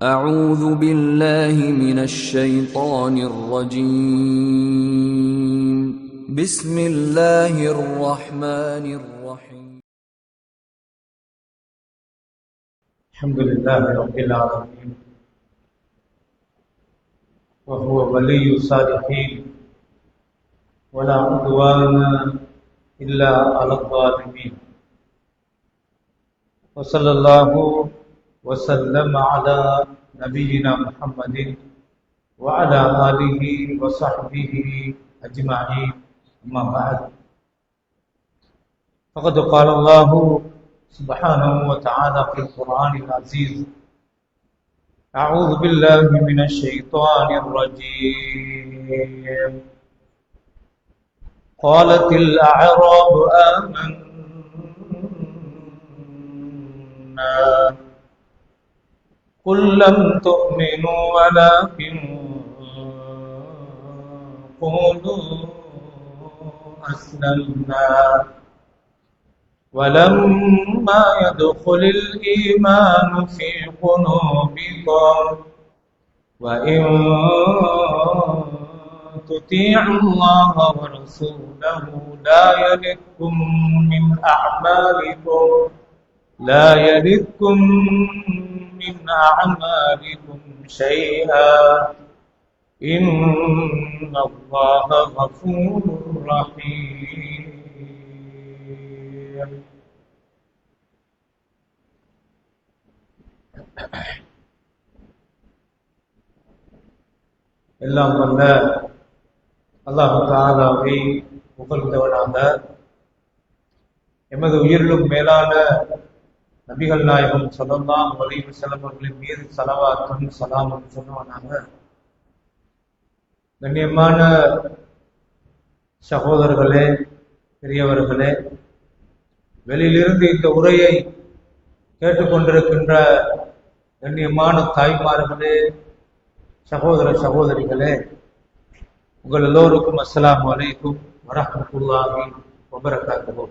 أعوذ بالله من الشيطان الرجيم بسم الله الرحمن الرحيم الحمد لله رب العالمين وهو ولي الصالحين ولا عدوان إلا على الظالمين وصلى الله وسلم على نبينا محمد وعلى آله وصحبه أجمعين أما بعد فقد قال الله سبحانه وتعالى في القرآن العزيز أعوذ بالله من الشيطان الرجيم قالت الأعراب آمنا قل لم تؤمنوا ولكن قولوا أسلمنا ولما يدخل الإيمان في قلوبكم وإن تطيعوا الله ورسوله لا يلدكم من أعمالكم شيئا إن الله غفور رحيم. எல்லாம் வல்ல அல்லாஹ் தஆலாவை புகழ்ந்தவனாக எமது உயிரிலும் மேலான நபிகள் நாயகம் ஸல்லல்லாஹு அலைஹி வஸல்லம் அவர்களின் மீது ஸலவாத்தும் ஸலாமும் சொன்னவனாக கண்ணியமான சகோதரர்களே, பெரியவர்களே, வெளியிலிருந்து இந்த உரையை கேட்டுக்கொண்டிருக்கின்ற கண்ணியமான தாய்மார்களே, சகோதர சகோதரிகளே, உங்கள் எல்லோருக்கும் அஸ்ஸலாமு அலைக்கும் வரஹ்மத்துல்லாஹி வபரகாத்துஹு.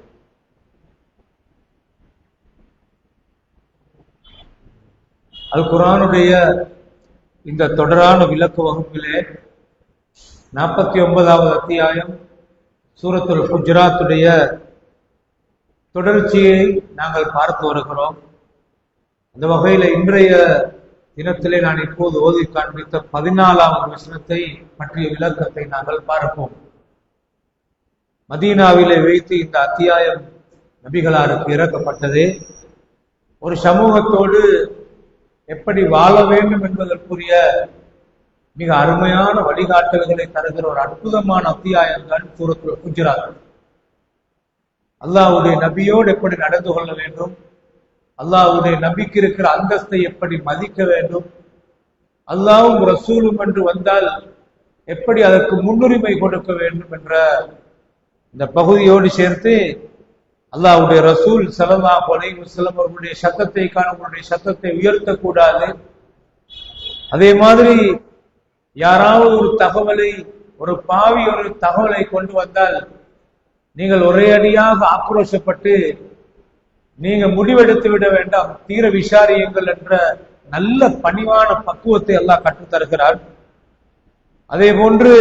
அல் குர்ஆனுடைய இந்த தொடரான விளக்க வகுப்பிலே 49வது அத்தியாயம் சூரத்துல் ஹுஜராத்துடைய தொடர்ச்சியை நாங்கள் பார்த்து வருகிறோம். அந்த வகையில் இன்றைய தினத்திலே நான் இப்போது ஓதி காண்பித்த 14வது வசனத்தை பற்றிய விளக்கத்தை நாங்கள் பார்ப்போம். மதீனாவிலே வைத்து இந்த அத்தியாயம் நபிகளாருக்கு இறக்கப்பட்டது. ஒரு சமூகத்தோடு எப்படி வாழ வேண்டும் என்பதற்குரிய மிக அருமையான வழிகாட்டல்களை தருகிற ஒரு அற்புதமான அத்தியாயம் தான் சூரத்துல் ஹுஜராத். அல்லாஹ்வுடைய நபியோடு எப்படி நடந்து கொள்ள வேண்டும், அல்லாஹ்வுடைய நபிக்கு இருக்கிற அந்தஸ்தை எப்படி மதிக்க வேண்டும், அல்லாஹ்வும் ரசூலும் என்று வந்தால் எப்படி அதற்கு முன்னுரிமை கொடுக்க வேண்டும் என்ற இந்த பகுதியோடு சேர்த்து அல்லாஹ்வுடைய ரசூல் ஸல்லல்லாஹு அலைஹி வஸல்லம் அவர்களுடைய சத்தத்தை காணவர்களுடைய சத்தத்தை உயர்த்தக்கூடாது. அதே மாதிரி யாராவது ஒரு தகவலை, ஒரு பாவி ஒரு தகவலை கொண்டு வந்தால் நீங்கள் ஒரே அடியாக ஆக்ரோஷப்பட்டு நீங்க முடிவெடுத்து விட வேண்டாம், தீர விசாரியுங்கள் என்ற நல்ல பணிவான பக்குவத்தை அல்லாஹ் கற்றுத்தருகிறார். அதே போன்று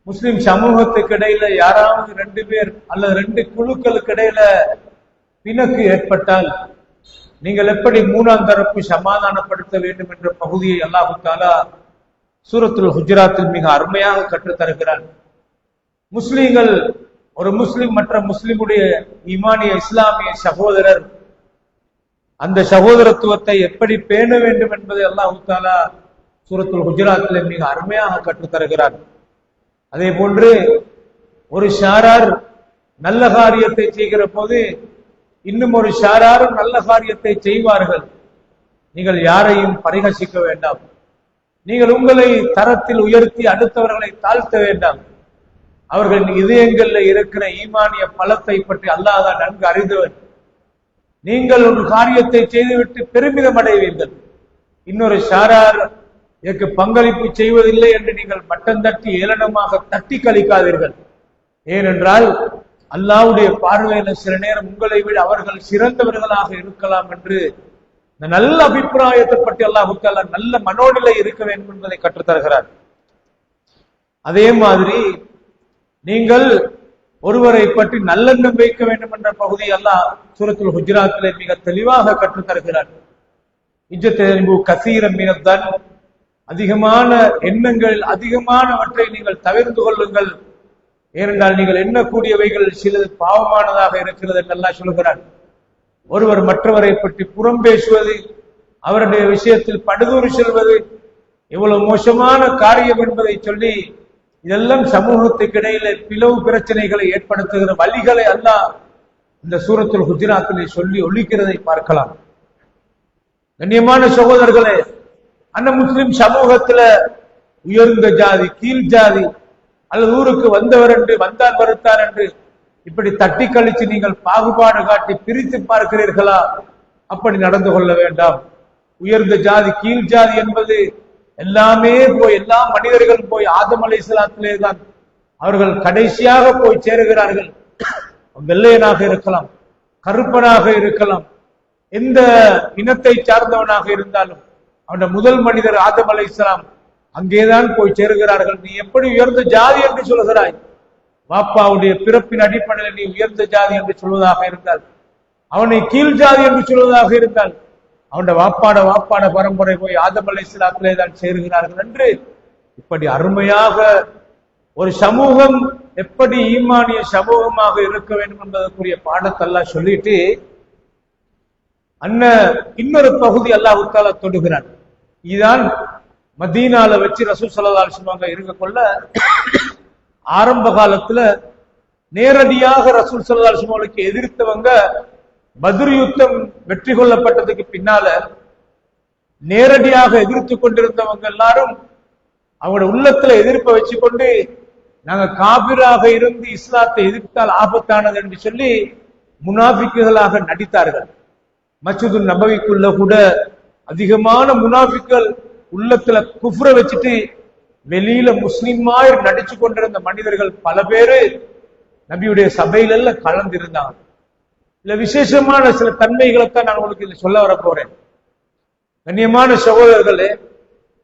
முஸ்லிம் சமூகத்துக்கு இடையில யாராவது 2 பேர் அல்லது 2 குழுக்களுக்கு இடையில பிணக்கு ஏற்பட்டால் நீங்கள் எப்படி 3ஆம் தரப்பு சமாதானப்படுத்த வேண்டும் என்ற பகுதியை அல்லாஹ் தஆலா சூரத்துல் ஹுஜராத்தில் மிக அருமையாக கற்றுத்தருகிறார். முஸ்லிம்கள், ஒரு முஸ்லிம் மற்ற முஸ்லிமுடைய ஈமானிய இஸ்லாமிய சகோதரர், அந்த சகோதரத்துவத்தை எப்படி பேண வேண்டும் என்பதை அல்லாஹ் தஆலா சூரத்துல் ஹுஜராத்திலே மிக அருமையாக கற்றுத்தருகிறார். அதே போன்று ஒரு ஷாரார் நல்ல காரியத்தை செய்கிற போது இன்னும் ஒரு ஷாராரும் நல்ல காரியத்தை செய்வார்கள். நீங்கள் யாரையும் பரிகசிக்க வேண்டாம், நீங்கள் உங்களை தரத்தில் உயர்த்தி அடுத்தவர்களை தாழ்த்த வேண்டாம். அவர்கள் இதயங்கள்ல இருக்கிற ஈமானிய பலத்தை பற்றி அல்லாஹ் தான் நன்கு அறிந்தவர். நீங்கள் ஒரு காரியத்தை செய்துவிட்டு பெருமிதம் அடைவீர்கள், இன்னொரு ஷாரார் இதற்கு பங்களிப்பு செய்வதில்லை என்று நீங்கள் மட்டம் தட்டி ஏளனமாக தட்டி கழிக்காதீர்கள். ஏனென்றால் அல்லாஹ்வுடைய பார்வையில சில நேரம் உங்களை விட அவர்கள் சிறந்தவர்களாக இருக்கலாம் என்று இந்த நல்ல அபிப்பிராயத்தை பற்றி அல்லாஹ் தஆலா நல்ல மனோநிலை இருக்க வேண்டும் என்பதை கற்றுத்தருகிறார். அதே மாதிரி நீங்கள் ஒருவரை பற்றி நல்லெண்ணம் வைக்க வேண்டும் என்ற பகுதி அல்லாஹ் சூரத்துல் ஹுஜராத்திலே மிக தெளிவாக கற்றுத்தருகிறார். இஜ்தனிபு கஸீரன் மினத்தன், அதிகமான எண்ணங்களில் அதிகமானவற்றை நீங்கள் தவிர்த்து கொள்ளுங்கள், ஏனென்றால் நீங்கள் எண்ணக்கூடியவைகள் சிலது பாவமானதாக இருக்கிறது என்று அல்லாஹ் சொல்கிறார். ஒருவர் மற்றவரை பற்றி புறம் பேசுவது, அவருடைய விஷயத்தில் படுதூறு செல்வது எவ்வளவு மோசமான காரியம் என்பதை சொல்லி இதெல்லாம் சமூகத்துக்கு இடையில பிளவு பிரச்சனைகளை ஏற்படுத்துகிற வழிகளை அல்லாஹ் இந்த சூரத்துல் ஹுஜராத்திலே சொல்லி ஒழிக்கிறதை பார்க்கலாம். கண்ணியமான சகோதரர்களே, அந்த முஸ்லிம் சமூகத்துல உயர்ந்த ஜாதி, கீழ் ஜாதி, அல்லது ஊருக்கு வந்தவர் என்று வந்தால் வருத்தார் என்று இப்படி தட்டி கழிச்சு நீங்கள் பாகுபாடு காட்டி பிரித்து பார்க்கிறீர்களா? அப்படி நடந்து கொள்ள வேண்டாம். உயர்ந்த ஜாதி, கீழ் ஜாதி என்பது எல்லாமே போய் எல்லா மனிதர்கள் போய் ஆதம் அலைஹிஸ்ஸலாத்திலே தான் அவர்கள் கடைசியாக போய் சேருகிறார்கள். வெள்ளையனாக இருக்கலாம், கருப்பனாக இருக்கலாம், எந்த இனத்தை சார்ந்தவனாக இருந்தாலும் அவனுடைய முதல் மனிதர் ஆதம் அலைஹிஸ்ஸலாம் அங்கேதான் போய் சேருகிறார்கள். நீ எப்படி உயர்ந்த ஜாதி என்று சொல்கிறாய்? வாப்பாவுடைய பிறப்பின் அடிப்படையில் நீ உயர்ந்த ஜாதி என்று சொல்வதாக இருந்தால், அவனை கீழ் ஜாதி என்று சொல்வதாக இருந்தால், அவனுடைய வாப்பாட பரம்பரை போய் ஆதம் அலைஹிஸ்ஸலாத்திலே தான் சேருகிறார்கள் என்று இப்படி அருமையாக ஒரு சமூகம் எப்படி ஈமானிய சமூகமாக இருக்க வேண்டும் என்பதற்குரிய பாடத்தை அல்லாஹ் சொல்லிட்டு இன்னொரு பகுதி அல்லாஹ் தஆலா தொடுகிறான். இதுதான் மதீனால வச்சு ரசூல் ஸல்லல்லாஹு அலைஹி வஸல்லம் இருக்க கொள்ள ஆரம்ப காலத்துல நேரடியாக ரசூல் ஸல்லல்லாஹு அலைஹி வஸல்லம் எதிர்த்தவங்க பத்ர் யுத்தம் வெற்றி கொள்ளப்பட்டதுக்கு பின்னால நேரடியாக எதிர்த்து கொண்டிருந்தவங்க எல்லாரும் அவங்களோட உள்ளத்துல எதிர்ப்பை வச்சுக்கொண்டு நாங்க காபிராக இருந்து இஸ்லாத்தை எதிர்த்தால் ஆபத்தானது என்று சொல்லி முனாஃபிக்குகளாக நடித்தார்கள். மஸ்ஜிது நபவிக்குள்ள கூட அதிகமான முனாஃபிக்கள் உள்ளத்துல குஃப்ர வச்சுட்டு வெளியில முஸ்லிமாய் நடிச்சு கொண்டிருந்த மனிதர்கள் பல பேரு நபியுடைய சபையில கலந்திருந்தாங்க. இல்ல விசேஷமான சில தன்மைகளைத்தான் நான் உங்களுக்கு இதுல சொல்ல வர போறேன். கண்ணியமான சகோதரர்களே,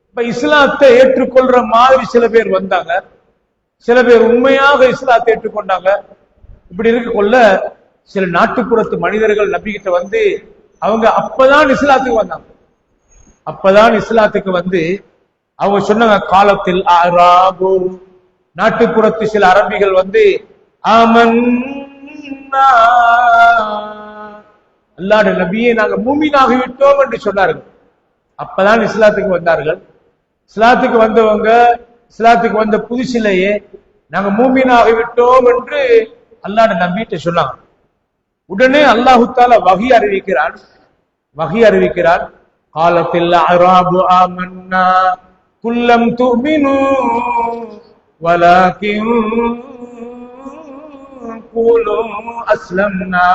இப்ப இஸ்லாத்தை ஏற்றுக்கொள்ற மாதிரி சில பேர் வந்தாங்க, சில பேர் உண்மையாக இஸ்லாத்தை ஏற்றுக்கொண்டாங்க. இப்படி இருக்கக்குள்ள சில நாட்டுப்புறத்து மனிதர்கள் நபிகிட்ட வந்து அவங்க அப்பதான் இஸ்லாத்துக்கு வந்தாங்க. அப்பதான் இஸ்லாத்துக்கு வந்து அவங்க சொன்னாங்க, காலத்தில் அராபு, நாட்டுப்புறத்து சில அரபிகள் வந்து ஆமன்னா அல்லாஹ்வுடைய நபியே நாங்க மூமினாகி விட்டோம் என்று சொன்னார்கள். அப்பதான் இஸ்லாத்துக்கு வந்தார்கள். இஸ்லாத்துக்கு வந்தவங்க இஸ்லாத்துக்கு வந்த புதுசிலேயே நாங்க மூமினாகி விட்டோம் என்று அல்லாஹ்வுடைய நபியிட்ட சொன்னாங்க. உடனே அல்லாஹ் தஆலா வஹி அறிவிக்கிறான், காலத்தில் அராபு ஆமன்னா குல்லம் துமினு வலாகின் கூலு அஸ்லம்னா.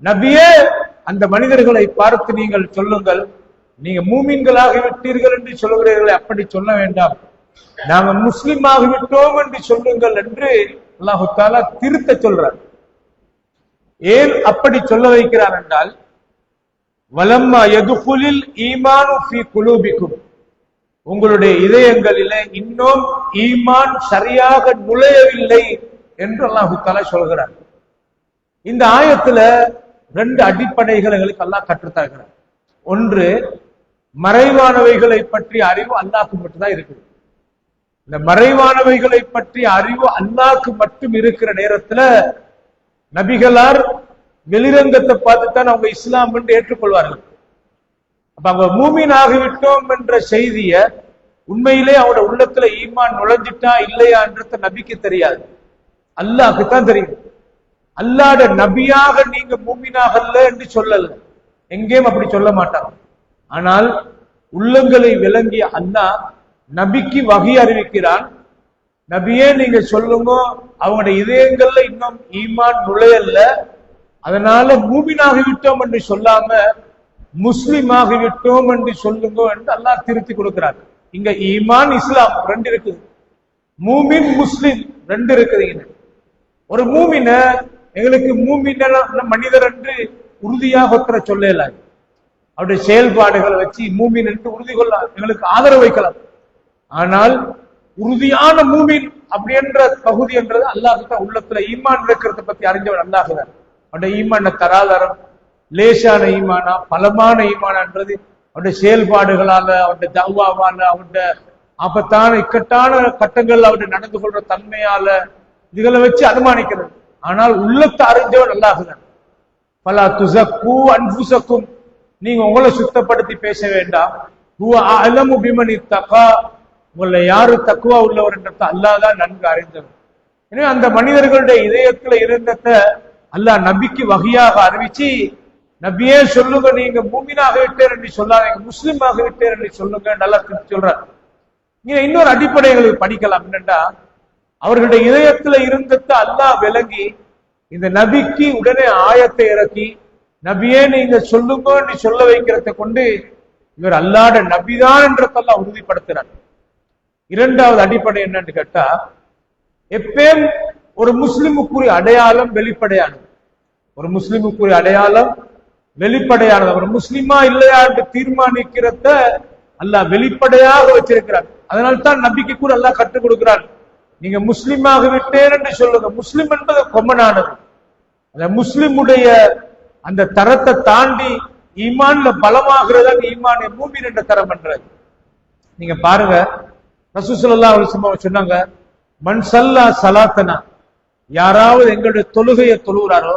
நபியே, அந்த மனிதர்களை பார்த்து நீங்கள் சொல்லுங்கள், நீங்க மூமின்களாகி விட்டீர்கள் என்று சொல்லுகிறீர்களே, அப்படி சொல்ல வேண்டாம், நாங்க முஸ்லிம் ஆகிவிட்டோம் என்று சொல்லுங்கள் என்று அல்லாஹ் தஆலா திருத்த சொல்றார். ஏன் அப்படி சொல்ல வைக்கிறார் என்றால், வலம்மா யதுகுலில் ஈமானு ஃபீ குலூபிக்கும், உங்களுடைய இதயங்களிலே இன்னும் ஈமான் சரியாக நுழையவில்லை என்று அல்லாஹ் தஆலா சொல்கிறார். இந்த ஆயத்துல ரெண்டு அடிப்படைகளை எங்களுக்கு அல்லாஹ் கற்றுத்தருகிறார். ஒன்று, மறைவானவைகளை பற்றிய அறிவு அல்லாஹ்க்கு மட்டும்தான் இருக்குது. இந்த மறைவானவைகளை பற்றிய அறிவு அல்லாஹ்க்கு மட்டும் இருக்கிற நேரத்துல நபிகளார் வெளிரங்கத்தை பார்த்துத்தான் அவங்க இஸ்லாம் என்று ஏற்றுக்கொள்வார்கள். அப்ப அவங்க மூமின் ஆகிவிட்டோம் என்ற செய்திய உண்மையிலே அவனோட உள்ளத்துல ஈமான் நுழைஞ்சிட்டா இல்லையான்றது நபிக்கு தெரியாது, அல்லாஹ்க்கு தான் தெரியும். அல்லாஹ்ட நபியாக நீங்க மூமினாகல்ல என்று சொல்லல, எங்கேயும் அப்படி சொல்ல மாட்டாங்க. ஆனால் உள்ளங்களை விளங்கிய அல்லாஹ் நபிக்கு வகி அறிவிக்கிறான், நபியே நீங்க சொல்லுங்க, அவங்களுடைய இதயங்கள்ல இன்னும் ஈமான் நுழையல்ல, அதனால மூமினாகிவிட்டோம் என்று சொல்லாம முஸ்லிம் ஆகிவிட்டோம் என்று சொல்லுங்க என்று அல்லாஹ் திருத்தி கொடுக்கிறார். இங்க ஈமான் இஸ்லாம் ரெண்டு இருக்குது, மூமின் முஸ்லிம் ரெண்டு இருக்குதுங்க. ஒரு மூமின எங்களுக்கு மூமின மனிதர் என்று உறுதியாக ஒருத்தர சொல்லல, அவருடைய செயல்பாடுகளை வச்சு மூமின் என்று உறுதி கொள்ளலாம், எங்களுக்கு ஆதரவு வைக்கலாம். ஆனால் உறுதியான மூமின் அப்படி என்ற பகுதி என்றது அல்லாஹ்தான் உள்ளத்துல ஈமான் இருக்கிறத பத்தி அறிஞ்சவன் அல்லாஹ்தான். அவருடைய ஈமான தராதரம் லேசான ஈமானா பலமான ஈமானான்றது அவருடைய செயல்பாடுகளால, அவருடைய தவ்வாவால, அவருடைய ஆபத்தான இக்கட்டான கட்டங்கள் அவருடைய நடந்து கொள்ற தன்மையால இதுகளை வச்சு அனுமானிக்கிறது. ஆனால் உள்ளத்தை அறிஞ்சவன் அல்லாஹ்தான். பலா துஸக்கு அன்ஃபுஸக்கும், நீங்க உங்களை சுத்தப்படுத்தி பேச வேண்டாம். ஹுவ அஅலமு பிமன் இத்தகா, உங்களை யாரு தக்குவா உள்ளவர் என்றத அல்லாஹ் தான் நன்கு அறிந்தவர். எனவே அந்த மனிதர்களுடைய இதயத்துல இருந்தத அல்லாஹ் நபிக்கு வகையாக அறிவிச்சு, நபியே சொல்லுங்க, நீங்க மூமினாக விட்டேர் என்று சொல்லாதீங்க, முஸ்லிமாக விட்டேர் என்று சொல்லுங்க நல்லா சொல்றார். நீங்க இன்னொரு அடிப்படைகளுக்கு படிக்கலாம். என்னண்டா, அவர்களுடைய இதயத்துல இருந்தத அல்லாஹ் விளங்கி இந்த நபிக்கு உடனே ஆயத்தை இறக்கி, நபியே நீங்க சொல்லுங்க என்று சொல்ல வைக்கிறத கொண்டு இவர் அல்லாஹ்வுடைய நபிதான் என்றதெல்லாம் உறுதிப்படுத்துறார். இரண்டாவது அடிப்படை என்னன்னு கேட்டா, எப்பயும் ஒரு முஸ்லிமுக்குரிய அடையாளம் வெளிப்படையானது. ஒரு முஸ்லிமுக்குரிய அடையாளம் வெளிப்படையானது. அவர் முஸ்லிமா இல்லையா என்று தீர்மானிக்கிறத அல்லாஹ் வெளிப்படையாக வச்சிருக்கிறார். அதனால்தான் நபிக்கு கூட அல்லாஹ் கற்றுக் கொடுக்கிறார், நீங்க முஸ்லிமாக விட்டேன் என்று சொல்லுங்க. முஸ்லிம் என்பது கொம்மனானது. அந்த முஸ்லிமுடைய அந்த தரத்தை தாண்டி ஈமான்ல பலமாகிறது ஈமான் மூமின் என்ற தரம் என்றது. நீங்க பாருங்க, ரசூல் ஸல்லல்லாஹு அலைஹி வஸல்லம் சொன்னாங்க, மன் ஸல்லா ஸலாத்தனா, யாராவது எங்களுடைய தொழுகையை தொழுகிறாரோ,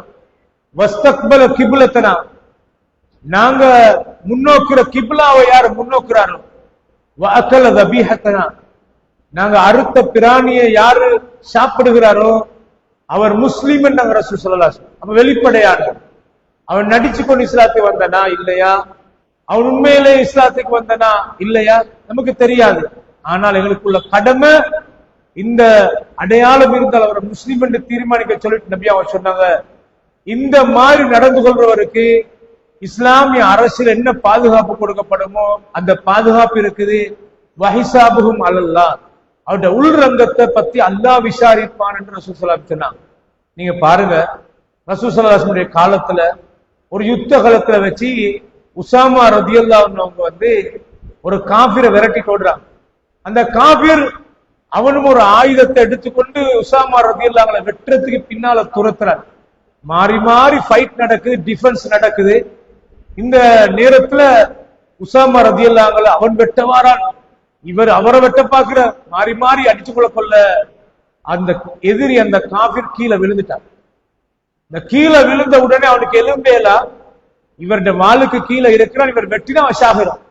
வஸ்தக்பல கிப்லத்தனா, நாங்க முன்னோக்குற கிப்லாவை யார் முன்னோக்குறாரோ, வஅக்கல தபீஹத்தனா, நாங்க அறுத்த பிராணியை யாரு சாப்பிடுகிறாரோ அவர் முஸ்லிம் நாங்க ரசூல் ஸல்லல்லாஹு அலைஹி வஸல்லம். அப்ப வெளிப்படையான அவன் நடிச்சு கொண்டு இஸ்லாத்துக்கு வந்தனா இல்லையா, அவன் உண்மையிலே இஸ்லாத்துக்கு வந்தனா இல்லையா நமக்கு தெரியாது. ஆனால் எங்களுக்குள்ள கடமை இந்த அடையாளம் இருந்தால் அவரை முஸ்லிம் என்று தீர்மானிக்க சொல்லிட்டு நபி அவர் சொன்னாங்க, இந்த மாதிரி நடந்து கொள்றவருக்கு இஸ்லாமிய அரசியல் என்ன பாதுகாப்பு கொடுக்கப்படுமோ அந்த பாதுகாப்பு இருக்குது. வஹிசாபுஹும் அலல்லாஹ், அவருடைய உள்ரங்கத்தை பத்தி அல்லாஹ் விசாரிப்பான் என்று ரசூல் ஸல்லல்லாஹு அலைஹி வஸல்லம் சொன்னாங்க. நீங்க பாருங்க, ரசூல் ஸல்லல்லாஹு அலைஹி வஸல்லம் காலத்துல ஒரு யுத்த காலத்துல வச்சு உசாமா ரலியல்லாஹு அன்ஹு வந்து ஒரு காஃபிரை விரட்டி கொள்றாங்க. அந்த காஃபிர் அவனும் ஒரு ஆயுதத்தை எடுத்துக்கொண்டு உசாமா ரலியல்லாஹு அன்ஹு வெற்றத்துக்கு பின்னால துரத்துறான். மாறி மாறி ஃபைட் நடக்குது, டிஃபென்ஸ் நடக்குது. இந்த நேரத்துல உசாமா ரலியல்லாஹு அன்ஹு அவன் வெட்ட வாரான், இவர் அவரை வெட்ட பார்க்கிறார், மாறி மாறி அடிச்சு கொள்ள அந்த எதிரி அந்த காஃபிர் கீழே விழுந்துட்டார். இந்த கீழே விழுந்த உடனே அவனுக்கு எலும்பேலா, இவருடைய வாளுக்கு கீழே இருக்கிறான், இவர் வெட்டினா வசாகிறான்.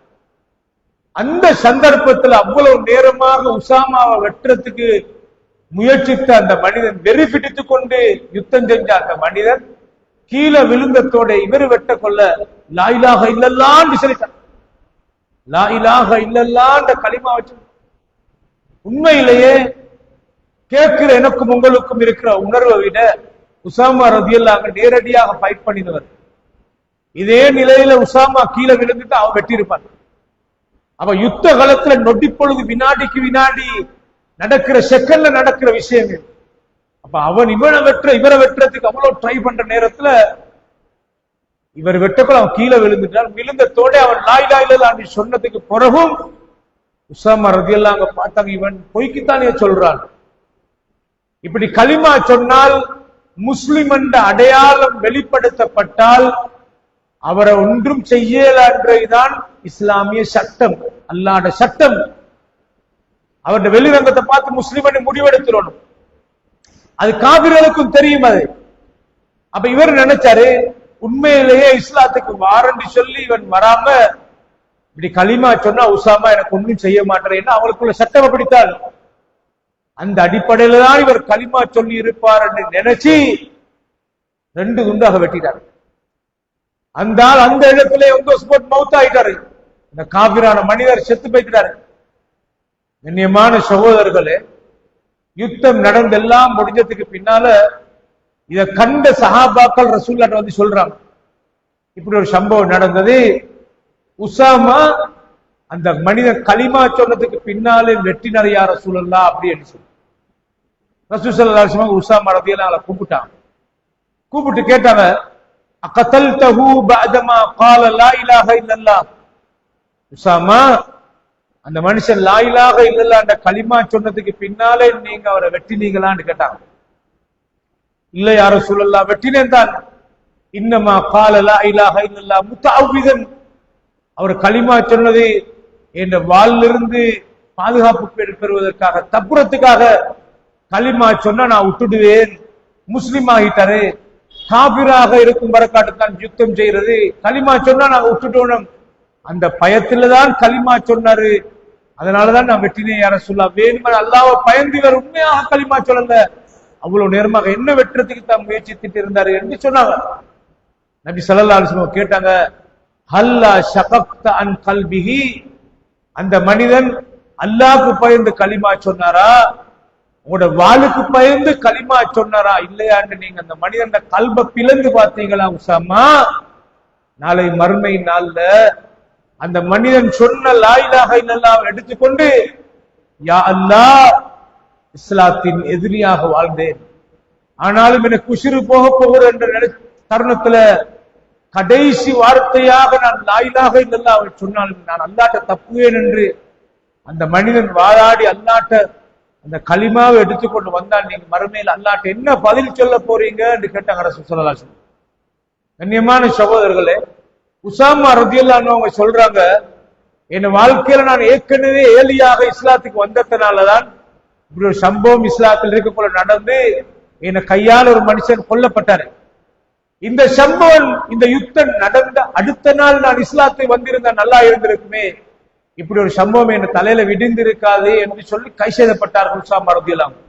அந்த சந்தர்ப்பத்தில் அவ்வளவு நேரமாக உசாமாவை வெட்டுறதுக்கு முயற்சித்த அந்த மனிதன், வெறி பிடித்துக் கொண்டு யுத்தம் செஞ்ச அந்த மனிதன் கீழே விழுந்தத்தோட இவர் வெட்ட கொள்ள லா இலாஹ இல்லல்லாஹ்னு சொல்லிட்டான். லா இலாஹ இல்லல்லாஹ்ன்ற கலிமா வச்சு உண்மையிலேயே கேட்கிற எனக்கும் உங்களுக்கும் இருக்கிற உணர்வை விட உசாமா ரலியல்லாஹு அன்ஹு நேரடியாக ஃபைட் பண்ணினவர். இதே நிலையில உசாமா கீழே விழுந்துட்டு அவன் வெட்டியிருப்பான். அப்ப யுத்த காலத்துல நொடி பொழுது வினாடிக்கு வினாடி நடக்கிற செகண்ட்ல நடக்கிற விஷயங்கள். அப்ப அவன் இவரை வெட்டுறதுக்கு அவ்வளவு ட்ரை பண்ற நேரத்துல இவர் வெட்டக்குள்ள அவன் கீழே விழுந்துட்டான். விழுந்தத்தோட அவன் லா இலாஹ இல்லல்லாஹ் சொன்னதுக்கு பிறகும் உசாமா ரலியல்லாஹு அன்ஹு பார்த்தாங்க, இவன் பொய்க்குத்தானே சொல்றான். இப்படி கலிமா சொன்னால் முஸ்லிம் என்ற அடையாளம் வெளிப்படுத்தப்பட்டால் அவரை ஒன்றும் செய்யல என்றதுதான் இஸ்லாமிய சட்டம், அல்லாஹ்வுடைய சட்டம். அவருடைய வெளிரங்கத்தை பார்த்து முஸ்லிம் முடிவெடுத்துறணும். அது காபிர்களுக்கும் தெரியும் அது. அப்ப இவர் நினைச்சாரு, உண்மையிலேயே இஸ்லாத்துக்கு வாரண்டி சொல்லி இவன் வராம இப்படி களிமா சொன்னா உசாமா எனக்கு ஒன்றும் செய்ய மாட்டேன், அவங்களுக்குள்ள சட்டம் அப்படித்தான். அந்த அடிப்படையில தான் இவர் களிமா சொல்லி இருப்பார் என்று நினைச்சு 2 துண்டாக வெட்டிட்டார். அந்த இடத்துல மவுத் ஆயிட்டாரு. இந்த காபிரான மனிதர் செத்து போய்க்கிறாரு. கண்ணியமான சகோதரர்களே, யுத்தம் நடந்தெல்லாம் முடிஞ்சதுக்கு பின்னால இத கண்ட சஹாபாக்கள் ரசூலுல்லாஹ் வந்து சொல்றாங்க, இப்படி ஒரு சம்பவம் நடந்தது. உசாமா அந்த மனிதன் களிமா சொன்னதுக்கு பின்னாலே வெட்டினார் யா ரசூலுல்லாஹ் அப்படின்னு சொல்லி ரசூல் ஸல்லல்லாஹு அலைஹி வஸல்லம் உசாமா ரலியல்லாஹு அன்ஹு கூப்பிட்டாங்க. கூப்பிட்டு கேட்டாங்க, அகதல்தஹு பஅதமா قال لا اله الا الله. உஸாமா, அந்த மனுஷன் லா இலாஹ இல்லல்லாஹ் என்ற கலிமா சொன்னதுக்கு பின்னாலே நீங்க அவரை வெட்டினீங்களான்னு கேட்டாங்க. இல்ல யா ரசூலல்லாஹ், வெட்டினேன் தான். இன்னமா قال لا اله الا الله முத்தஅவ்விதன், அவர் கலிமா சொன்னது என்ற வாளிலிருந்து பாதுகாப்பு பெறுவதற்காக, தப்புறத்துக்காக கலிமா சொன்னா நான் விட்டுடுவேன், முஸ்லிம் ஆகிட்டாரு, காபிராக இருக்கும் வரக்காட்டுத்தான் யுத்தம் செய்யறது, கலிமா சொன்னா நாங்க விட்டுட்டோம், அந்த பயத்துல தான் கலிமா சொன்னாரு, அதனாலதான் நான் வெட்டினேன் யா ரசூலல்லாஹ். வேணுமா அல்லாஹ்வை பயந்து இவர் உண்மையாக கலிமா சொல்லல, அவ்வளவு நேரமாக என்ன வெட்டுறதுக்கு தான் முயற்சித்துட்டு இருந்தாரு என்று சொன்னாங்க. நபி ஸல்லல்லாஹு அலைஹி வஸல்லம் கேட்டாங்க, ஹல்லா ஷகக்த அன் கல்பிஹி, அந்த மனிதன் அல்லாஹ்வுக்கு பயந்து கலிமா சொன்னாரா, உங்களோட வாளுக்கு பயந்து கலிமா சொன்னாரா இல்லையான்னு நீங்க அந்த மனிதன் கல்ப பிளந்து பார்த்தீங்களா உஸாமா? நாளை மறுமை நாள்ல அந்த மனிதன் சொன்ன லா இலாஹ இல்லல்லாஹ் எடுத்துக்கொண்டு, யா அல்லாஹ், இஸ்லாத்தின் எதிரியாக வாழ்ந்தேன், ஆனாலும் எனக்கு உசிறு போக போகிற என்ற தருணத்துல கடைசி வார்த்தையாக நான் லா இலாஹ இல்லல்லாஹ் சொன்னால் நான் அல்லாஹ்ட்ட தப்புவேன் என்று அந்த மனிதன் வாதாடி அல்லாஹ்ட்ட அந்த கலிமாவை எடுத்துக்கொண்டு வந்தால் நீங்க மறுமையில் அல்லாஹ்ட்ட என்ன பதில் சொல்ல போறீங்க என்று கேட்டாங்க ரசூல் ஸல்லல்லாஹு அலைஹி வஸல்லம். கண்ணியமான சகோதரர்களே, உஸாமா ரலியல்லாஹு அன்ஹு அவங்க சொல்றாங்க, என் வாழ்க்கையில நான் ஏற்கனவே ஏலியாக இஸ்லாத்துக்கு வந்ததனாலதான் இப்படி ஒரு சம்பவம் இஸ்லாத்தில் இருக்க போல நடந்து என் கையால் ஒரு மனுஷன் கொல்லப்பட்டாரு. இந்த சம்பவம், இந்த யுத்தம் நடந்த அடுத்த நாள் நான் இஸ்லாத்தை வந்திருந்தா நல்லா இருந்திருக்குமே, இப்படி ஒரு சம்பவம் என் தலையில விடிந்திருக்காது என்று சொல்லி கை செய்தப்பட்டார்கள் உஸாமா ரலியல்லாஹு அன்ஹு.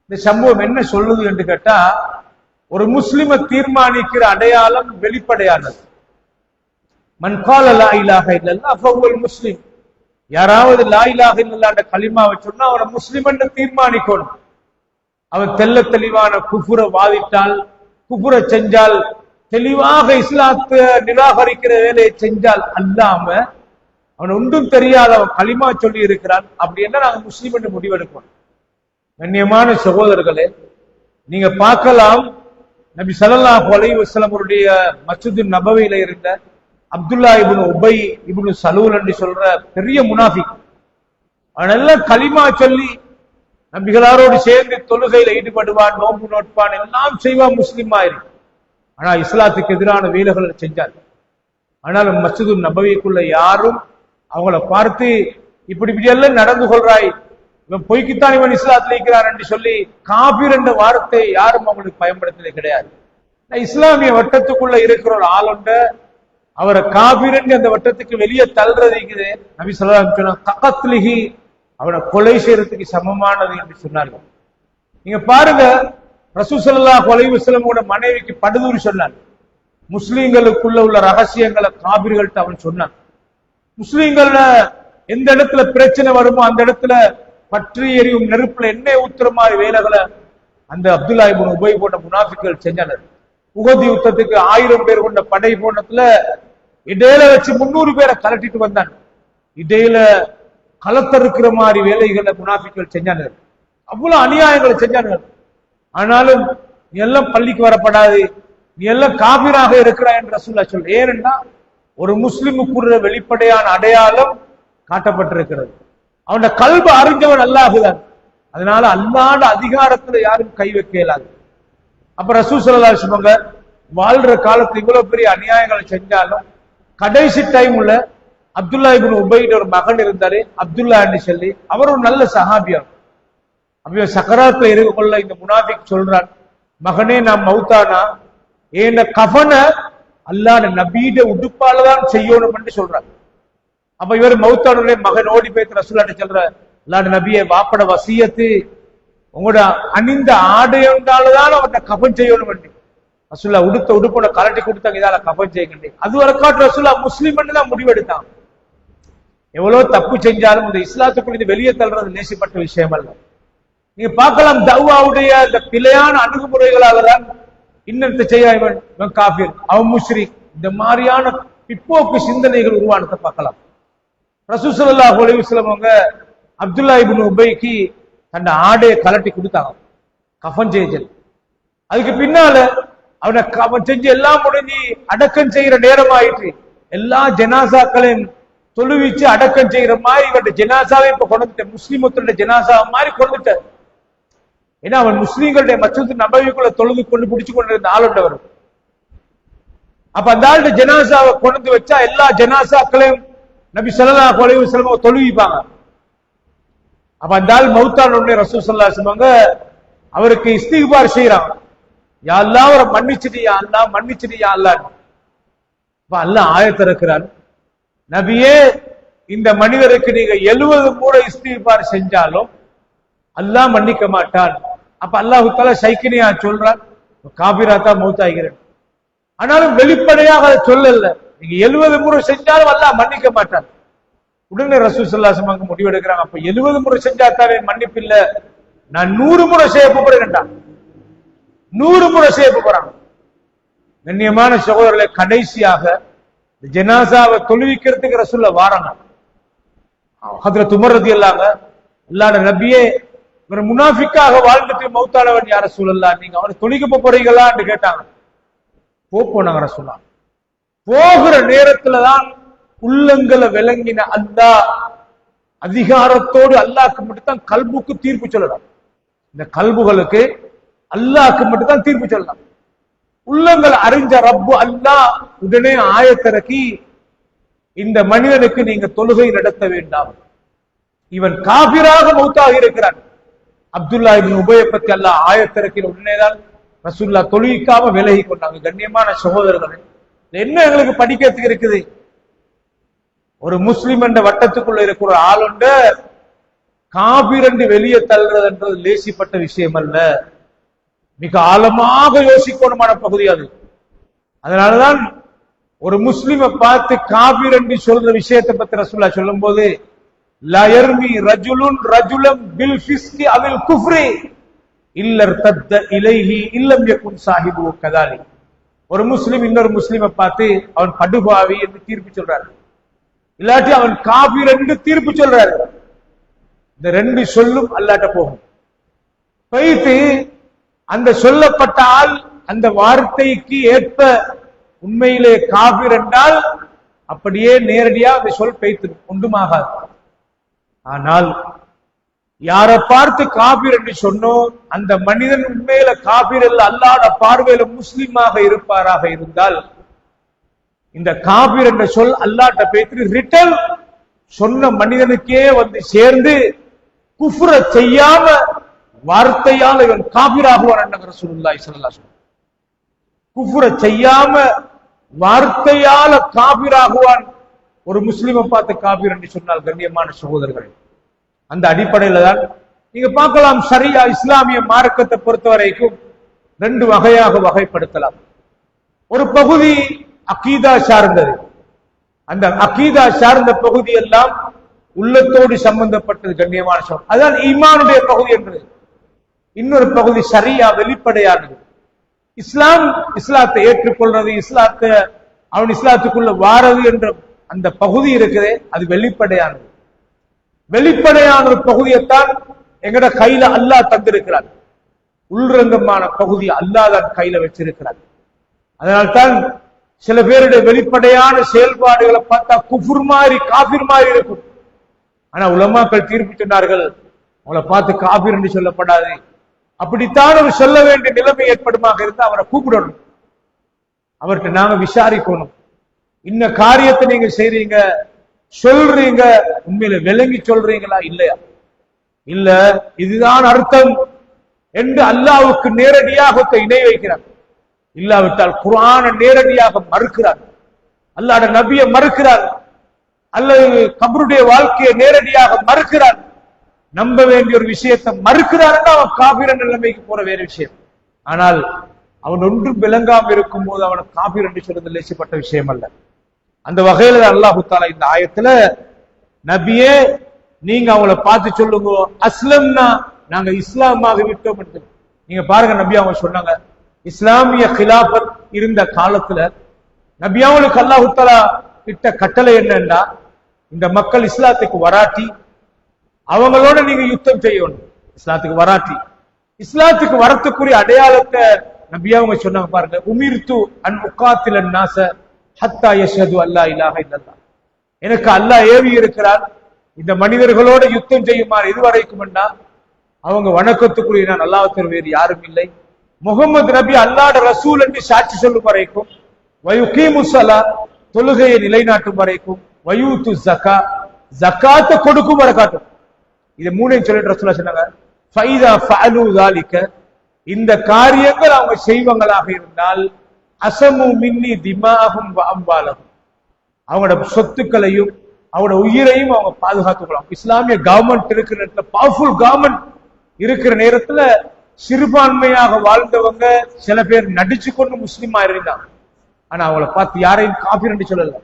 இந்த சம்பவம் என்ன சொல்லுது என்று கேட்டா, ஒரு முஸ்லிமை தீர்மானிக்கிற அடையாளம் வெளிப்படையானது. மன் கால லா இலாஹ இல்லல்லாஹ் ஃபஹுவல் முஸ்லிம், யாராவது லா இலாஹ இல்லல்லாஹ் என்ற கலிமாவை சொன்னா அவனை முஸ்லிம் என்று தீர்மானிக்கணும். அவன் தெள்ள தெளிவான குஃபுர வாதிட்டால், குஃபுர செஞ்சால், தெளிவாக இஸ்லாத்தை நிராகரிக்கிற வேலையை செஞ்சால் அல்லாம அவன் ஒன்றும் தெரியாத அவன் கலிமா சொல்லி இருக்கிறான், அப்படி என்ன நாங்க முஸ்லிம் என்று முடிவெடுப்போம். கண்ணியமான சகோதரர்களே, நீங்க பார்க்கலாம், நபி ஸல்லல்லாஹு அலைஹி வஸல்லம் அவருடைய மஸ்ஜிது நபவியில இருந்த அப்துல்லா இப்னு உபை இப்னு சலூல் என்று சொல்ற பெரிய முனாஃபிக், அவனெல்லாம் கலிமா சொல்லி நபிகளாரோடு சேர்ந்து தொழுகையில ஈடுபடுவான், நோன்பு நோட்பான், எல்லாம் செய்வான், முஸ்லிம் ஆயிரும். ஆனா இஸ்லாத்துக்கு எதிரான வேலைகளை செஞ்சார். ஆனால் மஸ்ஜிது நபவிக்குள்ள யாரும் அவங்கள பார்த்து இப்படி எல்லாம் நடந்து கொள்றாய், இவன் பொய்க்குத்தான் இவன் இஸ்லாத்தில் இருக்கிறான் என்று சொல்லி காபிர் என்ற வார்த்தை யாரும் அவங்களுக்கு பயன்படுத்தவே கிடையாது. இஸ்லாமிய வட்டத்துக்குள்ள இருக்கிற ஒரு ஆளுண்ட அவரை காபிர் என்ற அந்த வட்டத்துக்கு வெளியே தள்ளுறது நபி ஸல்லல்லாஹு அலைஹி வஸல்லம் தகத்லிஹி, அவனை கொலை செய்யறதுக்கு சமமானது என்று சொன்னார்கள். நீங்க பாருங்க, ரசூல் ஸல்லல்லாஹு அலைஹி வஸல்லம் மனைவிக்கு படுதூறு சொன்னான். முஸ்லிம்களுக்குள்ள உள்ள ரகசியங்களை காபிர்கள்ட்ட அவன் சொன்னான். முஸ்லிம்கள எந்த இடத்துல பிரச்சனை வருமோ அந்த இடத்துல பற்றி எரியும் நெருப்புல எண்ணெய் ஊத்துற மாதிரி வேலைகளை அந்த அப்துல்லா இப்னு உபை போன்ற முனாஃபிக்குகள் செஞ்சனர். உஹது யுத்தத்துக்கு 1000 பேர் கொண்ட படை போனத்துல இடையில வச்சு 300 பேரை கலட்டிட்டு வந்தான். இடையில களத்தறுக்கிற மாதிரி வேலைகளை முனாஃபிக்குகள் செஞ்சார்கள். அவ்வளவு அநியாயங்களை செஞ்சார்கள். ஆனாலும் நீ எல்லாம் பள்ளிக்கு வரப்படாது, நீ எல்லாம் காபிராக இருக்கிறாய் என்று ரசூலுல்லாஹ் சொல்ல. ஏனென்றா ஒரு முஸ்லிமுக்குள்ள வெளிப்படையான அடையாளம் காட்டப்பட்டிருக்கிறது. அவனோட கல்ப அறிஞ்சவன் அல்லாஹ்தான். அதனால அல்லாஹ்வோட அதிகாரத்துல யாரும் கை வைக்க இயலாது. அப்ப ரசூல் ஸல்லல்லாஹு அலைஹி வஸல்லம் வாழ்ற காலத்துல இவ்வளவு பெரிய அநியாயங்களை செஞ்சாலும் கடைசி டைம்ல அப்துல்லா இப்னு உபைட ஒரு மகன் இருந்தாரு, அப்துல்லா என்று சொல்லி, அவர் ஒரு நல்ல சஹாபியார். அப்ப சக்கராத்துல இருக்கொள்ள இந்த முனாஃபிக் சொல்றான், மகனே நான் மௌத்தானா ஏன் கஃபனை அல்லாஹ் நபீட உடுப்பாலதான் செய்யணும் என்று சொல்றாங்க. அப்ப இவர் மௌத்தானுடைய மகன் ஓடி போய் ரசூலுல்லாஹ் சொல்ற, அல்லாஹ் நபியே வாப்பட வசியத்து உங்களோட அணிந்த ஆடையாலதான் அவர்கிட்ட கஃபன் செய்யணும் என்று ரசூலுல்லாஹ் உடுத்த உடுப்போட கலட்டி கொடுத்தாங்க, இதால கஃபன் செய்யுங்க. அது வரைக்காட்டு ரசூலுல்லாஹ் முஸ்லிம் தான் முடிவெடுத்தான். எவ்வளவு தப்பு செஞ்சாலும் இந்த இஸ்லாத்துக்குள்ள வெளியே தள்ளுறது நேசிப்பட்ட விஷயம் அல்ல. நீங்க பார்க்கலாம், தவ்வாவுடைய இந்த பிழையான அணுகுமுறைகளால தான் இன்னத்தை செய்ய இவன் காஃபிர், அவன் முஷ்ரிக், இந்த மாதிரியான பிற்போக்கு சிந்தனைகள் உருவானதை பார்க்கலாம். ரசூல் ஸல்லல்லாஹு அலைஹி வஸல்லம் அவங்க அப்துல்லா இப்னு உபைக்கு தன் ஆடையை கலட்டி கொடுத்தாங்க கஃபன் செய்ய. அதுக்கு பின்னால அவன் செஞ்சு எல்லாம் முடிஞ்சு அடக்கம் செய்யற நேரம் ஆயிட்டு எல்லா ஜனாசாக்களையும் தொழுவிச்சு அடக்கம் செய்யற மாதிரி இவன் ஜனாசாவை இப்ப கொண்டுட்ட முஸ்லிமத்துடைய ஜனாசா மாதிரி கொண்டுட்ட. ஏன்னா அவன் முஸ்லீம்களுடைய மச்சத்து நபவிக்குள்ள தொழுது கொண்டு பிடிச்சு கொண்டு இருந்த ஆளுண்டவர். அப்ப அந்த ஆளுடைய ஜனாசாவை கொண்டு வச்சா எல்லா ஜனாசாக்களையும் நபி ஸல்லல்லாஹு அலைஹி வஸல்லம் தொழுவிப்பாங்க. அப்ப அந்த ஆள் மௌத்தான உடனே ரசூல் ஸல்லல்லாஹு அலைஹி வஸல்லம் அவருக்கு இஸ்திக்பார் செய்யறாங்க. யா அல்லாஹ் அவரை மன்னிச்சிடு, யா அல்லாஹ் மன்னிச்சிடு, யா அல்லாஹ். அப்ப அல்லாஹ் ஆயத் இறக்குறான், நபியே இந்த மனிதருக்கு நீங்க 70 முறை இஸ்திக்பார் செஞ்சாலும் அல்லாஹ் மன்னிக்க மாட்டான். அப்ப அல்லாஹ் தஆலா சைக்கினியா சொல்றான், காபிரா தான் மௌத்தாகிறேன். ஆனாலும் வெளிப்படையாக அதை சொல்லல, நீங்க 70 முறை செஞ்சாலும் அல்லாஹ் மன்னிக்க மாட்டான். உடனே ரசூல் ஸல்லல்லாஹு அலைஹி வஸல்லம் முடிவெடுக்கிறாங்க, அப்ப 70 முறை செஞ்சாத்தாவே மன்னிப்பு இல்ல, நான் 100 முறை செய்ய போறேன்டா. 100 முறை செய்ய போறாங்க. கண்ணியமான சகோதரர்களை, கடைசியாக ஜனாசாவை தொழுவிக்கிறதுக்கு ரசூலுல்லாஹ் வாராங்க. ஹஜ்ரத் உமர் ரலியல்லாஹு அன்ஹு, அல்லாஹ்வுடைய நபியே இவர் முனாஃபிக்காக வாழ்ந்துட்டு மௌத்தானவன் யா ரசூலல்லாஹ், நீங்க அவரை தொழுக போறீங்களான்னு கேட்டாங்க. போனாங்க ரசூலுல்லாஹ். போகிற நேரத்துல தான் உள்ளங்களை விளங்கின அல்லாஹ் அதிகாரத்தோடு அல்லாஹ்க்கு மட்டும்தான் கல்புக்கு தீர்ப்பு சொல்லலாம். இந்த கல்புகளுக்கு அல்லாஹ்க்கு மட்டும்தான் தீர்ப்பு சொல்லலாம். உள்ளங்கள் அறிஞ்ச ரப்பு அல்லாஹ் உடனே ஆயத்திறக்கி, இந்த மனிதனுக்கு நீங்க தொழுகை நடத்த வேண்டாம், இவன் காபிராக மௌத்தாகி இருக்கிறான். அப்துல்லா இப்னு உபையை பத்தி அல்லாஹ் ஆயத்திறக்கிற உடனேதான் ரசூலுல்லாஹ் தொழுவிக்காம விலகி கொண்டாங்க. கண்ணியமான சகோதரர்களே, என்ன எங்களுக்கு படிக்கிறதுக்கு இருக்குது? ஒரு முஸ்லிம் என்ற வட்டத்துக்குள்ள இருக்கிற ஆளுண்ட காபிர் என்று வெளியே தள்ளுறதுன்றது லேசிப்பட்ட விஷயம் அல்ல. மிக ஆழமாக யோசிக்கணுமான பகுதி அது. அதனாலதான் ஒரு முஸ்லிமை பார்த்து காபிர் என்று சொல்ற விஷயத்தை பத்தி ரசூலுல்லாஹ் சொல்லும் போது, லா யர்மி ரஜுலுன் ரஜுலம் பில் ஃபிஸ்கி அவில் குஃப்ரி இல்லர் தத்த இலைஹி இல்லம் யகுன் சாஹிபு கதாலி. ஒரு முஸ்லிம் இன்னொரு முஸ்லிமை பார்த்து அவன் படுபாவி என்று தீர்ப்பு சொல்றாரு, இல்லாட்டி அவன் காபிர் என்று தீர்ப்பு சொல்றாரு. இந்த ரெண்டு சொல்லும் அல்லாட்ட போகும். போயிட்டு அந்த சொல்லப்பட்ட ஆள் அந்த வார்த்தைக்கு ஏற்ப உண்மையிலே காபிர் என்றால் அப்படியே நேரடியா அந்த சொல் பெய்த்து ஒன்றுமாகாது. ஆனால் யாரை பார்த்து காபிர் என்று சொன்னோம், அந்த மனிதன் உண்மையில காபிர் அல்ல, அல்லாஹ்வுடைய பார்வையில முஸ்லிமாக இருப்பாராக இருந்தால் இந்த காபிர் என்ற சொல் அல்லாஹ்ட்ட பேசி ரிட்டர்ன் சொன்ன மனிதனுக்கே வந்து சேர்ந்து குஃப்ர செய்யாம வார்த்தையால் இவன் காபிராகுவான் என்ற ரசூலுல்லாஹி ஸல்லல்லாஹு அலைஹி வஸல்லம். குஃப்ர செய்யாம வார்த்தையால காபிராகுவான். ஒரு முஸ்லிமை பார்த்து காபிர் என்று சொன்னால் கண்ணியமான சகோதரர்கள், அந்த அடிப்படையில தான் நீங்க பார்க்கலாம், ஷரியா இஸ்லாமிய மார்க்கத்தை பொறுத்த வரைக்கும் 2 வகையாக வகைப்படுத்தலாம். ஒரு பகுதி அகீதா சார்ந்தது. அந்த அகீதா சார்ந்த பகுதி எல்லாம் உள்ளத்தோடு சம்பந்தப்பட்டது. கண்ணியமான சகோதரர், அதான் ஈமானுடைய பகுதி என்று. இன்னொரு பகுதி ஷரியா வெளிப்படையானது. இஸ்லாம் இஸ்லாத்தை ஏற்றுக்கொள்றது, இஸ்லாத்தை அவன் இஸ்லாத்துக்குள்ள வாரது என்ற அந்த பகுதி இருக்கிறதே, அது வெளிப்படையானது. வெளிப்படையான ஒரு பகுதியைத்தான் எங்கட கையில அல்லாஹ் தந்திருக்கிறார். உள்ரங்கமான பகுதி அல்லாஹ் தான் கையில வச்சிருக்கிறார். அதனால்தான் சில பேருடைய வெளிப்படையான செயல்பாடுகளை பார்த்தா குஃபுர் மாதிரி காபிர் மாதிரி இருக்கும். ஆனா உலமாக்கள் தீர்ப்பு சொன்னார்கள், அவளை பார்த்து காபிர் என்று சொல்லப்படாது. அப்படித்தான் அவர் சொல்ல வேண்டிய நிலைமை ஏற்படுமாக இருந்தால் அவரை கூப்பிடணும், அவர்கிட்ட நாங்க விசாரிக்கணும். இன்ன காரியத்தை நீங்க செய்றீங்க, சொல்றீங்க, உண்மையில விளங்கி சொல்றீங்களா இல்லையா? இல்ல இதுதான் அர்த்தம் என்று அல்லாஹ்வுக்கு நேரடியாக இணை வைக்கிறார். இல்லாவிட்டால் குர்ஆனை நேரடியாக மறுக்கிறார், அல்லாஹ்வுடைய நபியை மறுக்கிறார், அல்லது கபருடைய வாழ்க்கையை நேரடியாக மறுக்கிறார். நம்ப வேண்டிய ஒரு விஷயத்தை மறுக்கிறார், அவன் காபிர நிலைமைக்கு போற வேற விஷயம். ஆனால் அவன் ஒன்றும் விளங்காம இருக்கும் போது அவனை காபிர் என்று சொல்றது லேசிப்பட்ட விஷயம் அல்ல. அந்த வகையில அல்லாஹு தஆலா இந்த ஆயத்துல, நபியே நீங்க அவங்கள பார்த்து சொல்லுங்க, அஸ்லம்னா நாங்க இஸ்லாமாக விட்டோம் என்று. நீங்க பாருங்க, நபி அவங்க சொன்னாங்க, இஸ்லாமிய கிலாபத் இருந்த காலத்துல நபி அவங்களுக்கு அல்லாஹு தஆலா இட்ட கட்டளை என்னன்னா, இந்த மக்கள் இஸ்லாத்துக்கு வராட்டி அவங்களோட நீங்க யுத்தம் செய்யணும். இஸ்லாத்துக்கு வராட்டி, இஸ்லாத்துக்கு வரத்துக்குரிய அடையாளத்தை நபியா அவங்க சொன்னாங்க பாருங்க, உமிர்து அன் உகாத்தில நாஸ ஹத்தா யஷ்ஹது அல்லா இலாஹ இல்லல்லாஹ். எனக்கு அல்லாஹ் ஏவி இருக்கிறார் இந்த மனிதர்களோட யுத்தம் செய்யுமாறு இதுவரைக்கும் அவங்க வணக்கத்துக்குரிய நான் அல்லாஹ் வேறு யாரும் இல்லை, முகமது நபி அல்லாஹ்வுடைய ரசூல் என்று சாட்சி சொல்லும் வரைக்கும், வயுகீமு ஸலா தொழுகையை நிலைநாட்டும் வரைக்கும், வயூத்து ஸகா ஜகாத்தை கொடுக்கும் வரை காட்டும். இது மூணையும் சொல்லிட்டு ரசூலுல்லாஹ் சொன்னாங்க, ஃபைதா ஃபஅலு ذلك இந்த காரியங்கள் அவங்க செய்வங்களாக இருந்தால் அஸமு மின்னி திமாஹும் வ அம்வாலஹும் அவங்களோட சொத்துக்களையும் அவங்களோட உயிரையும் அவங்க பாதுகாத்துக்கலாம். இஸ்லாமிய கவர்மெண்ட் இருக்கிற நேரத்தில், பவர்ஃபுல் கவர்மெண்ட் இருக்கிற நேரத்துல சிறுபான்மையாக வாழ்ந்தவங்க சில பேர் நடிச்சு கொண்டு முஸ்லீமா இருந்தாங்க. ஆனா அவங்கள பார்த்து யாரையும் காபீர் என்று சொல்லல,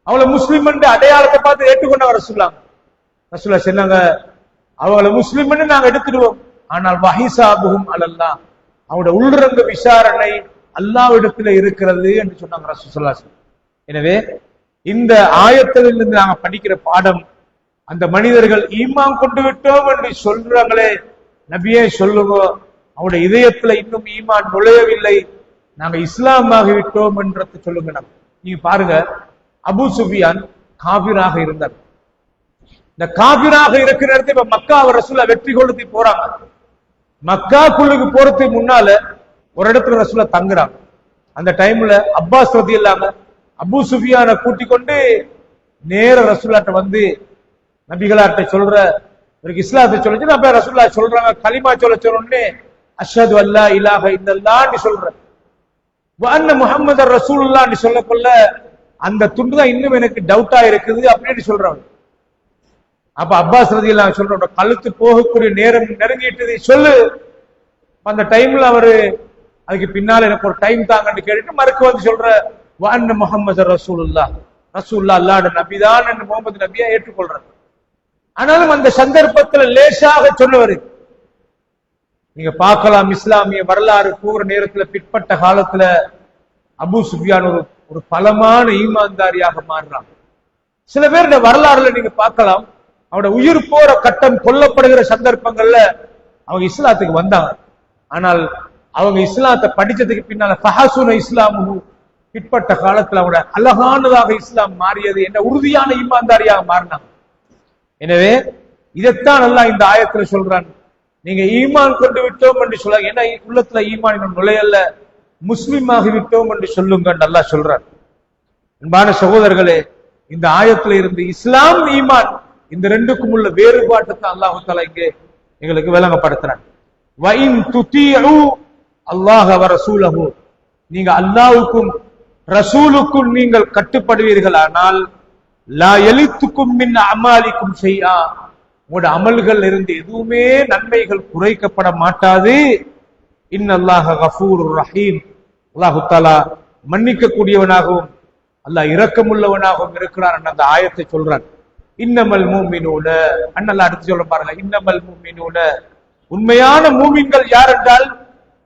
அவங்கள முஸ்லீம் என்று அடையாளத்தை பார்த்து ஏற்றுக்கொண்டவர சொல்லாங்க. ரசூலுல்லாஹ் சொன்னாங்க, அவங்கள முஸ்லீம் என்று நாங்க எடுத்துடுவோம், ஆனால் வஹிசாபுஹும் அலல்லாஹ் அவங்களோட உள்ரங்க விசாரணை அல்லாஹ்விடத்துல இருக்கிறது என்று சொன்னாங்க ரசூலுல்லாஹ். எனவே இந்த ஆயத்திலிருந்து நாங்க படிக்கிற பாடம், அந்த மனிதர்கள் ஈமான் கொண்டு விட்டோம் என்று சொல்றாங்களே, நபியே சொல்லுங்க, அவருடைய இதயத்துல இன்னும் ஈமான் நுழையவில்லை, நாங்க இஸ்லாமாகி விட்டோம் என்றதை சொல்லுங்க. நீங்க பாருங்க, அபூ சுஃபியான் காபிராக இருந்தார். இந்த காபிராக இருக்கிற இடத்துல இப்ப மக்கா ரசூலுல்லாஹ் வெற்றி கொளுத்தி போறாங்க. மக்காக்குள்ளுக்கு போறதுக்கு முன்னால ஒரு இடத்துல ரசூலுல்லாஹ் தங்குறாங்க. அந்த டைம்ல அப்பாஸ் ரலியல்லாஹு அபூ சுஃபியானை கூட்டிக் கொண்டு நேர ரசூலுல்லாஹ்ட்ட வந்து நபிகளார்ட்ட சொல்ற, இவருக்கு இஸ்லாத்தை சொல்லிச்சு. அப்ப ரசூலுல்லாஹ் சொல்றாங்க, கலிமா சொன்னோடனே அஷ்ஹது அல்லா இலாஹ இல்லல்லாஹ்னு சொல்றேன், வ அன்ன முஹம்மதர் ரசூலுல்லாஹ்னு சொல்லக்குள்ள அந்த துண்டு தான் இன்னும் எனக்கு டவுட்டா இருக்குது அப்படின்னு சொல்றாங்க. அப்ப அப்பாஸ் ரலியல்லாஹு சொல்ற, கழுத்து போகக்கூடிய நேரம் நெருங்கிட்டு சொல்லு. அந்த டைம்ல அவரு அதுக்கு பின்னால எனக்கு ஒரு டைம் தாங்கன்னு கேட்டுட்டு மறுக்க வந்து சொல்ற, வ அன்ன முஹம்மதர் ரசூலுல்லாஹ் ரசூலுல்லாஹ் அல்லாஹ்வுடைய நபிதான் என்று முகமது நபியா ஏற்றுக்கொள்றாங்க. ஆனாலும் அந்த சந்தர்ப்பத்துல லேசாக சொன்னவர். நீங்க பார்க்கலாம், இஸ்லாமிய வரலாறு கூற நேரத்துல பிற்பட்ட காலத்துல அபூ சுஃபியான் ஒரு பலமான ஈமான்தாரியாக மாறுறாங்க. சில பேருடைய வரலாறுல நீங்க பார்க்கலாம், அவரோட உயிர் போற கட்டம் கொல்லப்படுகிற சந்தர்ப்பங்கள்ல அவங்க இஸ்லாத்துக்கு வந்தாங்க. ஆனால் அவங்க இஸ்லாத்தை படிச்சதுக்கு பின்னால ஃபஹசுன இஸ்லாமு பிற்பட்ட காலத்துல அவங்களோட அழகானதாக இஸ்லாம் மாறியது, என்ன உறுதியான ஈமான்தாரியாக மாறினாங்க. எனவே இதைத்தான் அல்லாஹ் இந்த ஆயத்துல சொல்றான், நீங்க ஈமான் கொண்டு விட்டோம் என்று சொல்ல, ஏன்னா உள்ளத்துல ஈமான் இன்னும் நுழையல்ல, முஸ்லிம் ஆகி விட்டோம் என்று சொல்லுங்க அல்லாஹ் சொல்றான். அன்பான சகோதரர்களே, இந்த ஆயத்துல இருந்து இஸ்லாம் ஈமான் இந்த ரெண்டுக்கும் உள்ள வேறுபாட்டை தான் அல்லாஹ் தஆலா இங்கே எங்களுக்கு விளங்கப்படுத்துறான். வஇன் துதீஉ அல்லாஹ வ ரசூலஹு, நீங்க அல்லாஹ்வுக்கும் ரசூலுக்கும் நீங்கள் கட்டுப்படுவீர்களானால், லா யலித்துக்கும் மின் அமாலிக்கும் ஷைஆ, உங்களோட அமல்கள் இருந்து எதுவுமே நன்மைகள் குறைக்கப்பட மாட்டாது. இன்னல்லாஹ கஃபூருர் ரஹீம், அல்லாஹ் தஆலா மன்னிக்க கூடியவனாகவும் அல்லாஹ் இரக்கமுள்ளவனாகவும் இருக்கிறான் என்ற அந்த ஆயத்தை சொல்றான். இன்னமல் மூமினூன, அண்ணல்லா அடுத்து சொல்ல பாருங்க, இன்னமல் மூமினூன, உண்மையான மூமின்கள் யார் என்றால்,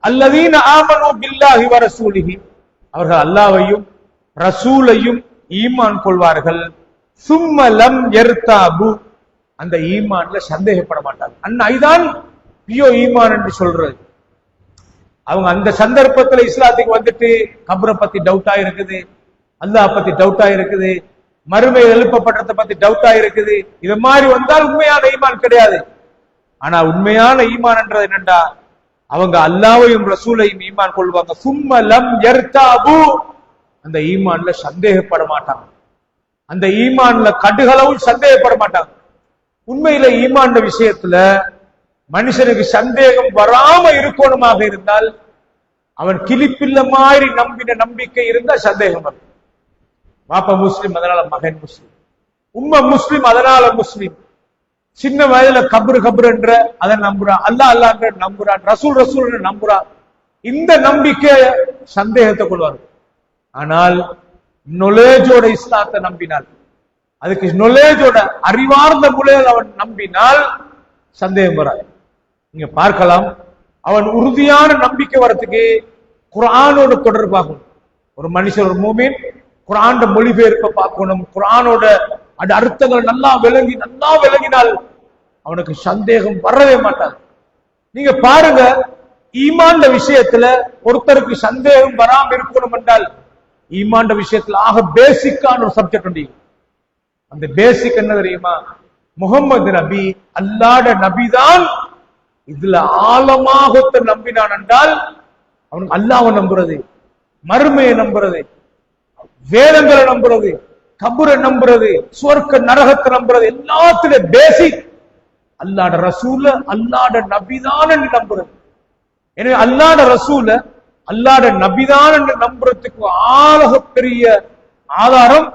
அல்லதீன ஆமனு பில்லாஹி வ ரசூலிஹி, அவர்கள் அல்லாஹ்வையும் ரசூலையும் ஈமான் கொள்வார்கள். சும்ம லம் யர்தாபு, அந்த ஈமான்ல சந்தேகப்பட மாட்டாங்க. இதுதான் பியோ ஈமான் என்று சொல்றது. அவங்க அந்த சந்தர்ப்பத்துல இஸ்லாத்துக்கு வந்துட்டு கபரை பத்தி டவுட்டா இருக்குது, அல்லாஹ் பத்தி டவுட்டா இருக்குது, மறுமை எழுப்பப்பட்டதை பத்தி டவுட்டா இருக்குது, இது மாதிரி வந்தால் உண்மையான ஈமான் கிடையாது. ஆனா உண்மையான ஈமான் என்றது என்னண்டா, அவங்க அல்லாஹ்வையும் ரசூலையும் ஈமான் கொள்வாங்க. சும்ம லம் யர்தாபு, அந்த ஈமான்ல சந்தேகப்பட மாட்டாங்க, அந்த ஈமான்ல கடுகளவும் சந்தேகப்பட மாட்டாங்க. உண்மையில ஈமான் விஷயத்துல மனுஷனுக்கு சந்தேகம் வராம இருக்கணுமாக இருந்தால், அவன் கிளிப்பில்ல மாதிரி நம்பின நம்பிக்கை இருந்தா சந்தேகம் வரும். பாப்பா முஸ்லிம் அதனால மகன் முஸ்லிம், உம்ம முஸ்லிம் அதனால முஸ்லிம். சின்ன வயதுல கபரு கபரு என்ற அதை நம்புறான், அல்லாஹ் அல்லாஹ் நம்புறான், ரசூல் ரசூல் நம்புறான். இந்த நம்பிக்கை சந்தேகத்தை கொள்வார். ஆனால் நொலேஜோட இஸ்லாத்தை நம்பினால், அதுக்கு நொலேஜோட அறிவார்ந்த முறையில் அவன் நம்பினால் சந்தேகம் வராது. நீங்க பார்க்கலாம், அவன் உறுதியான நம்பிக்கை வரத்துக்கு குர்ஆனோட தொடர்பாகும். ஒரு மனுஷன், ஒரு மூமின் குர்ஆன் மொழிபெயர்ப்ப பார்க்கணும், குர்ஆனோட அர்த்தங்கள் நல்லா விளங்கினால் அவனுக்கு சந்தேகம் வரவே மாட்டாது. நீங்க பாருங்க, ஈமான்ட விஷயத்துல ஒருத்தருக்கு சந்தேகம் வராம இருக்கணும் என்றால் ஈமான்ட விஷயத்துல ஆக பேசிக்கான ஒரு சப்ஜெக்ட் உண்டு. அந்த பேசிக் என்ன தெரியுமா? முகமது நபி அல்லாஹ்வுடைய நபிதான். இதுல ஆழமாக நம்பினான் என்றால் அவனுக்கு அல்லாஹ்வை நம்புறது, மறுமையை நம்புறது, வேதங்களை நம்புறது, கபரை நம்புறது, சுவர்க்க நரகத்தை நம்புறது, எல்லாத்திலே பேசிக் அல்லாஹ்வுடைய ரசூல அல்லாஹ்வுடைய நபிதான் என்று நம்புறது. எனவே அல்லாஹ்வுடைய ரசூல அல்லாஹ்வுடைய நபிதான் என்று நம்புறதுக்கு ஆழக பெரிய ஆதாரம்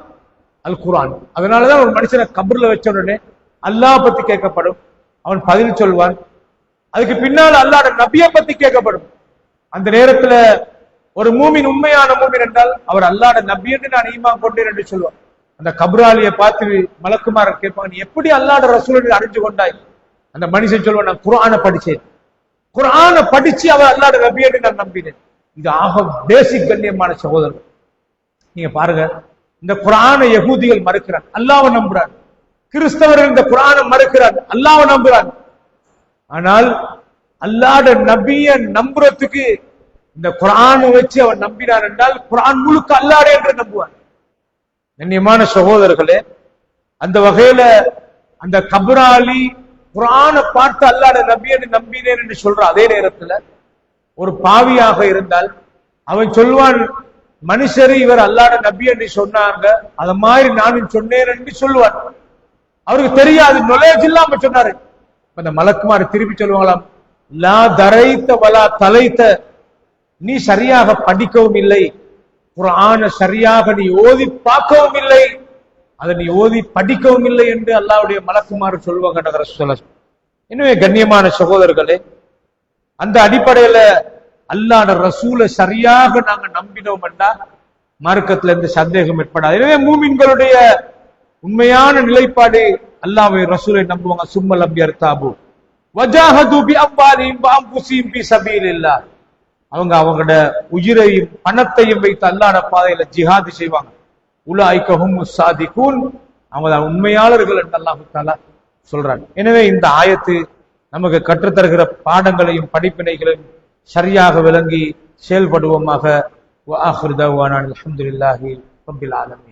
அல் குர்ஆன். அதனாலதான் ஒரு மனுஷனை கபர்ல வச்ச உடனே அல்லாஹ் பத்தி கேட்கப்படும், அவன் பதில் சொல்வான். அதுக்கு பின்னால் அல்லாஹ்வுடைய நபியை பத்தி கேட்கப்படும். அந்த நேரத்துல ஒரு மூமின் உண்மையான மூமின் என்றால் அவர் அல்லாஹ்வுடைய நபி என்று நான் ஈமான் கொண்டேன் என்று சொல்வான். அந்த கபராலியை பார்த்து மலக்குமாரர் கேட்பாங்க, நீ எப்படி அல்லாஹ்வுடைய ரசூல் என்று அறிஞ்சு கொண்டாய்? அந்த மனுஷன் சொல்வான், நான் குர்ஆனை படிச்சேன், குர்ஆனை படிச்சு அவர் அல்லாஹ்வுடைய நபி என்று நான் நம்பினேன். இது ஆக பேசிக் கண்ணியமான சகோதரர். நீங்க பாருங்க, இந்த குர்ஆனை யகூதிகள் மறுக்கிறார், அல்லாஹ்வை நம்புறார். கிறிஸ்தவர்கள் இந்த குர்ஆனை மறுக்கிறார், அல்லாஹ்வை நம்புறார். ஆனால் அல்லாஹ்வுடைய நபியை நம்புறதுக்கு இந்த குர்ஆனை வச்சு அவன் நம்பினார் என்றால் குர்ஆன் முழுக்க அல்லாஹ்வே என்று நம்புவான். கண்ணியமான சகோதரர்களே, அந்த வகையில அந்த கபராலி குர்ஆனை பார்த்து அல்லாஹ்வுடைய நபி என்று நம்பினேன் என்று சொல்ற அதே நேரத்துல ஒரு பாவியாக இருந்தால் அவன் சொல்வான், மனுஷரு இவர் அல்லாஹ்வுடைய நபி என்று சொன்னாங்க, அத மாதிரி நானும் சொன்னேன் என்று சொல்லுவான். அவருக்கு தெரியாது, நாலேஜ் இல்லாம சொன்னாரு. அந்த மலக்குமார் திருப்பி சொல்லுவாங்களாம், லா தரைத்த வலா தலைத்த, நீ சரியாக படிக்கவும் இல்லை, குர்ஆனை சரியாக நீ ஓதி பார்க்கவும் இல்லை, அதை நீ ஓதி படிக்கவும் இல்லை என்று அல்லாஹ்வுடைய மலக்குமார் சொல்லுவாங்க. எனவே கண்ணியமான சகோதரர்களே, அந்த அடிப்படையில அல்லாஹ்வுடைய ரசூலை சரியாக நாங்க நம்பினோம் என்றால் மார்க்கத்துல இருந்து சந்தேகம் ஏற்படாது. எனவே மூமின்களுடைய உண்மையான நிலைப்பாடு அல்லாஹ்வை ரசூலை நம்புவாங்க. சும்மல் அபியர்தாபு வஜாஹது பி அம்வாலிஹிம் வ அன்ஃபுஸிஹிம் ஃபீ ஸபீலில்லாஹ், அவங்க அவங்களோட உயிரையும் பணத்தையும் வைத்து அல்லாஹ்வுடைய பாதையில ஜிஹாத் செய்வாங்க. உலாயிக ஹும்முஸ் ஸாதிகூன், அவங்க உண்மையாளர்கள் என்று அல்லாஹ் தஆலா சொல்றாங்க. எனவே இந்த ஆயத்து நமக்கு கற்றுத்தருகிற பாடங்களையும் படிப்பினைகளையும் சரியாக விளங்கி செயல்படுவோமாக. வ ஆகிரு தஅவானா அல்ஹம்துலில்லாஹி ரப்பில் ஆலமீன்.